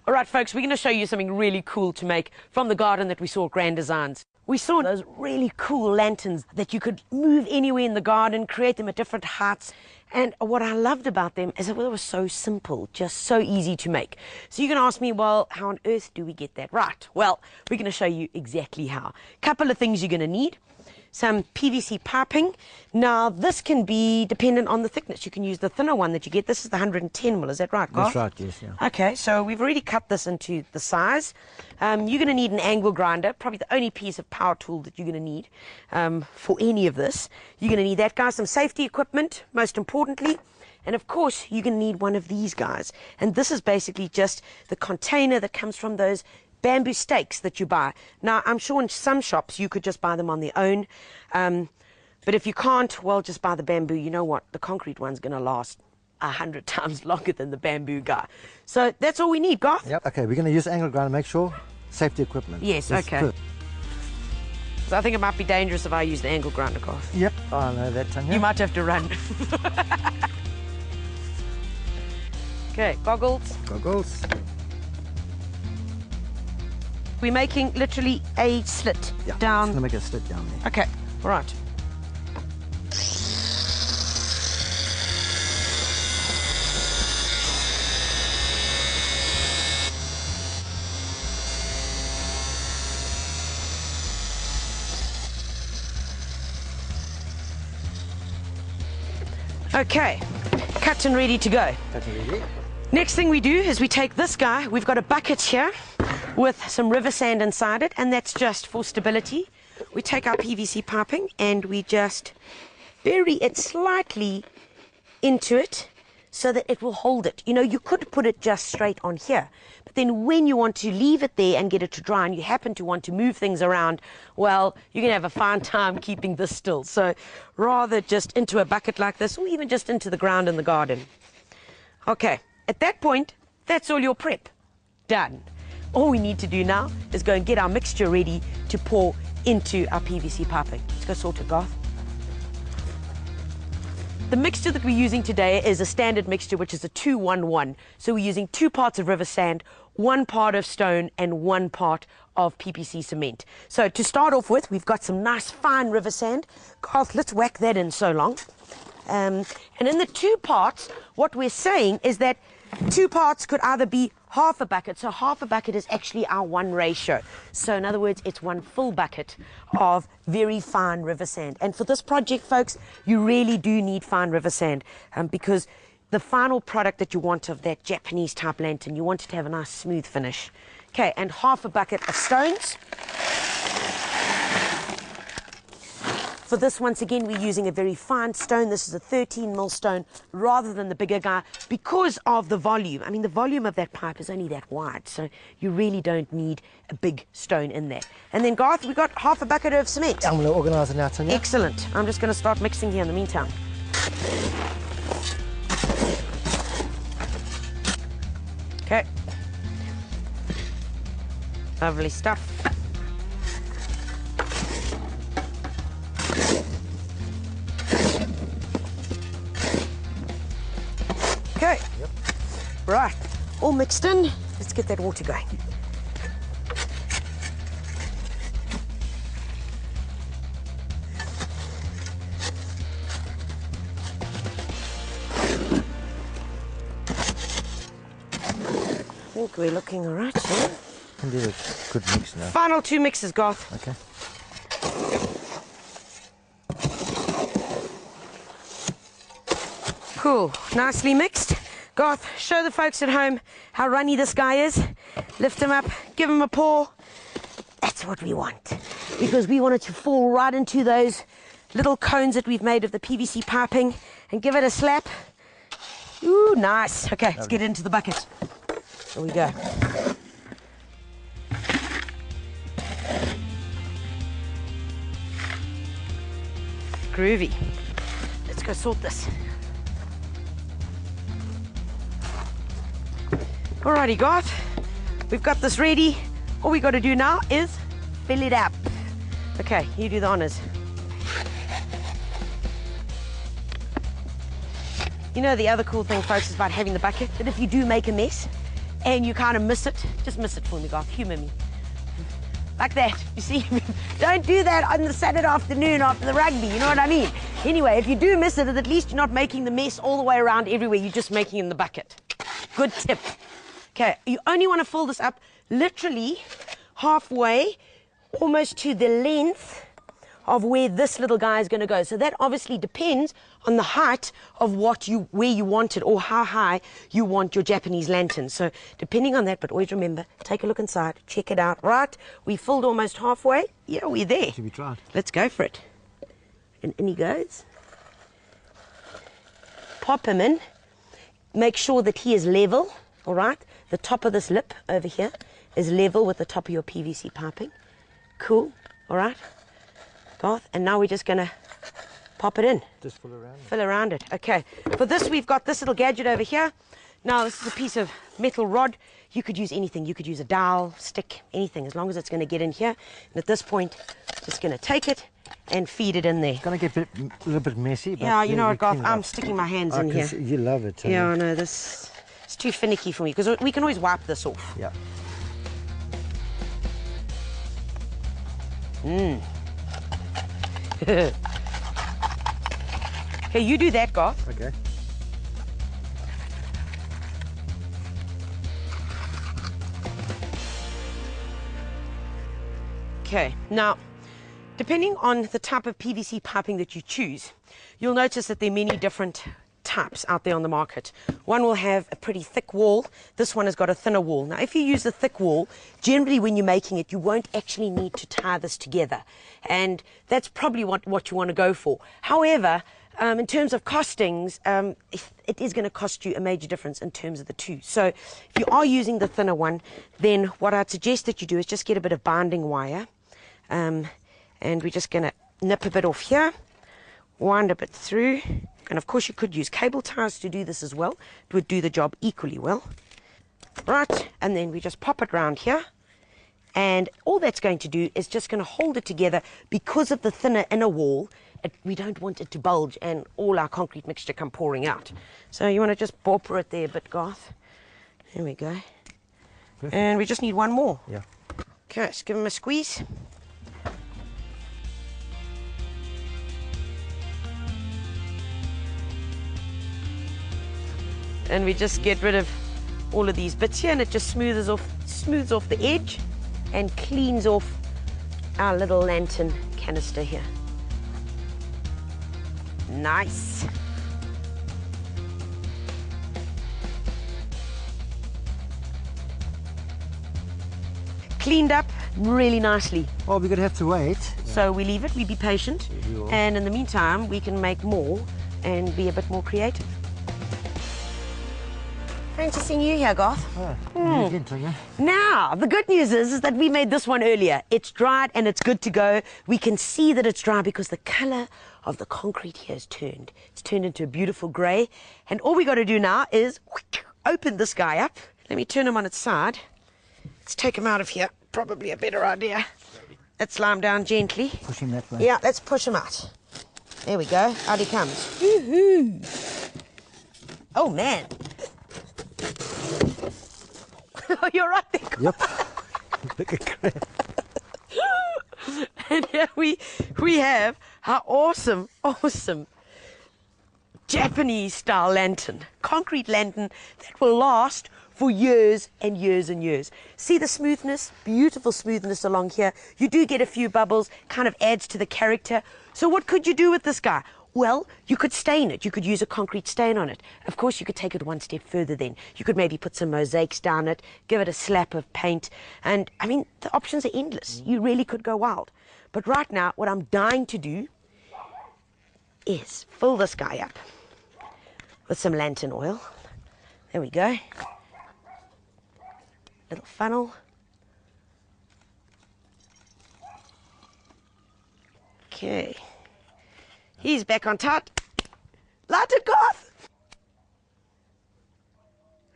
All right, folks, we're going to show you something really cool to make from the garden that we saw at Grand Designs. We saw those really cool lanterns that you could move anywhere in the garden, create them at different heights. And what I loved about them is that they were so simple, just so easy to make. So you're going to ask me, well, how on earth do we get that right? Well, we're going to show you exactly how. Couple of things you're going to need. Some PVC piping. Now, this can be dependent on the thickness. You can use the thinner one that you get. This is the 110 mil, is that right, Garth? That's right, yes. Yeah. Okay, so we've already cut this into the size. You're going to need an angle grinder, probably the only piece of power tool that you're going to need for any of this. You're going to need that, guys. Some safety equipment, most importantly. And of course, you're going to need one of these guys. And this is basically just the container that comes from those bamboo stakes that you buy. Now, I'm sure in some shops you could just buy them on their own. But if you can't, well, just buy the bamboo. You know what? The concrete one's going to last 100 times longer than the bamboo guy. So that's all we need, Garth. Yep. Okay, we're going to use angle grinder. Make sure safety equipment. Yes, okay. So I think it might be dangerous if I use the angle grinder, Garth. Yep, I know that, Tanya. You might have to run. Okay, goggles. Goggles. We're making literally a slit Yeah, down. just going to make a slit down there. Okay, all right. Okay, cut and ready to go. Cut and ready. Next thing we do is we take this guy. We've got a bucket here with some river sand inside it, and that's just for stability. We take our PVC piping and we just bury it slightly into it so that it will hold it. You know, you could put it just straight on here, but then when you want to leave it there and get it to dry and you happen to want to move things around, well, you're going to have a fine time keeping this still. So rather just into a bucket like this, or even just into the ground in the garden. Okay, at that point, that's all your prep done. All we need to do now is go and get our mixture ready to pour into our PVC piping. Let's go sort it, Garth. The mixture that we're using today is a standard mixture, which is a 2-1-1. So we're using 2 parts of river sand, 1 part of stone, and 1 part of PPC cement. So to start off with, we've got some nice fine river sand. Garth, let's whack that in so long. And in the 2 parts, what we're saying is that 2 parts could either be half a bucket. So half a bucket is actually our 1 ratio. So in other words, it's 1 full bucket of very fine river sand. And for this project, folks, you really do need fine river sand because the final product that you want of that Japanese type lantern, you want it to have a nice smooth finish. Okay, and half a bucket of stones. For this, once again, we're using a very fine stone. This is a 13 mil stone rather than the bigger guy because of the volume. I mean, the volume of that pipe is only that wide, so you really don't need a big stone in there. And then, Garth, we've got half a bucket of cement. I'm going to organise it now, Tanya. Excellent. I'm just going to start mixing here in the meantime. Okay. Lovely stuff. Okay, Yep. Right, all mixed in. Let's get that water going. I think we're looking all right here. Can do a good mix now. Final 2 mixes, Garth. Okay. Cool, nicely mixed. Garth, show the folks at home how runny this guy is. Lift him up, give him a pour. That's what we want, because we want it to fall right into those little cones that we've made of the PVC piping and give it a slap. Ooh, nice. Okay, let's get it into the bucket. There we go. Groovy. Let's go sort this. Alrighty, Garth, we've got this ready. All we got to do now is fill it up. Okay, you do the honors. You know, the other cool thing, folks, is about having the bucket, that if you do make a mess and you kind of miss it, just miss it for me, Garth. Humour me. Like that, you see? Don't do that on the Saturday afternoon after the rugby, you know what I mean? Anyway, if you do miss it, at least you're not making the mess all the way around everywhere, you're just making it in the bucket. Good tip. Okay, you only want to fill this up literally halfway, almost to the length of where this little guy is going to go. So that obviously depends on the height of where you want it, or how high you want your Japanese lantern. So depending on that, but always remember, take a look inside, check it out. Right, we filled almost halfway. Yeah, we're there. Should we try it? Let's go for it. And in he goes. Pop him in. Make sure that he is level, all right? The top of this lip over here is level with the top of your PVC piping. Cool, all right? Garth, and now we're just going to pop it in. Just fill around it. Fill around it. Okay. For this, we've got this little gadget over here. Now, this is a piece of metal rod. You could use anything. You could use a dowel, stick, anything, as long as it's going to get in here. And at this point, just going to take it and feed it in there. It's going to get a little bit messy. But yeah, you know what, Garth, I'm sticking my hands in here. You love it. Yeah, I know. This is too finicky for me, because we can always wipe this off. Yeah. Okay, you do that, Garth. Okay. Okay, now, depending on the type of PVC piping that you choose, you'll notice that there are many different types out there on the market. One will have a pretty thick wall. This one has got a thinner wall. Now, if you use a thick wall, generally when you're making it, you won't actually need to tie this together. And that's probably what you want to go for. However, in terms of costings, it is going to cost you a major difference in terms of the two. So if you are using the thinner one, then what I'd suggest that you do is just get a bit of binding wire. And we're just going to nip a bit off here, wind a bit through. And of course you could use cable ties to do this as well. It would do the job equally well. Right, and then we just pop it round here. And all that's going to do is just going to hold it together. Because of the thinner inner wall, we don't want it to bulge and all our concrete mixture come pouring out. So you want to just borper it there a bit, Garth. There we go. Perfect. And we just need one more. Yeah. Okay, let's give him a squeeze. And we just get rid of all of these bits here, and it just smooths off the edge and cleans off our little lantern canister here. Nice. Cleaned up really nicely. Well, we're going to have to wait. So we leave it, we be patient, and in the meantime we can make more and be a bit more creative. Fancy seeing you here, Garth. Again, Tanya. Now, the good news is that we made this one earlier. It's dried and it's good to go. We can see that it's dry because the colour of the concrete here has turned. It's turned into a beautiful grey. And all we got to do now is open this guy up. Let me turn him on its side. Let's take him out of here. Probably a better idea. Let's slide him down gently. Push him that way. Yeah, let's push him out. There we go. Out he comes. Woo-hoo. Oh, man. Oh, you're right there. Yep. Look at crap. And here we have our awesome Japanese style lantern, concrete lantern that will last for years and years and years. See the smoothness, beautiful smoothness along here. You do get a few bubbles, kind of adds to the character. So what could you do with this guy? Well, you could stain it. You could use a concrete stain on it. Of course, you could take it one step further then. You could maybe put some mosaics down it, give it a slap of paint. And, I mean, the options are endless. You really could go wild. But right now, what I'm dying to do is fill this guy up with some lantern oil. There we go. Little funnel. Okay. He's back on top. Light it, Garth.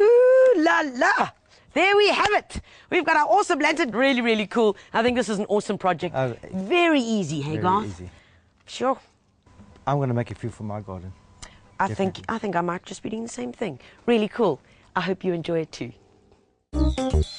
Ooh la la. There we have it. We've got our awesome lantern. Really, really cool. I think this is an awesome project. Very easy, hey, Garth? Easy. Sure. I'm going to make a few for my garden. I think I might just be doing the same thing. Really cool. I hope you enjoy it too. it.